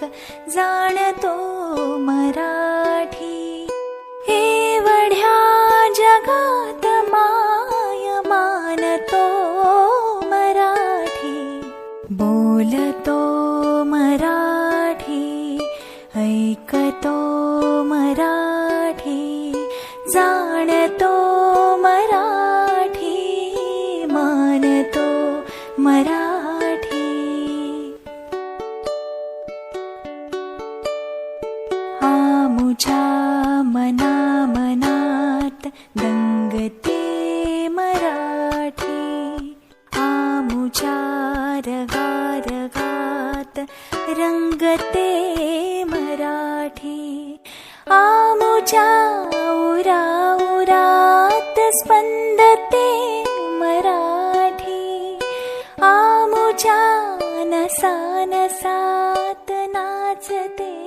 एक जाणतो मराठी. एवढ्या जगात माय मानतो मराठी. बोलतो मराठी, ऐकतो मराठी, जाणतो मराठी, मानतो मराठी. आमुच्या मनात दंगते मराठी. आमुच्या रगात रंगते मराठी. आमुच्या उरात स्पंदते मराठी. आमुच्या नसात नाचते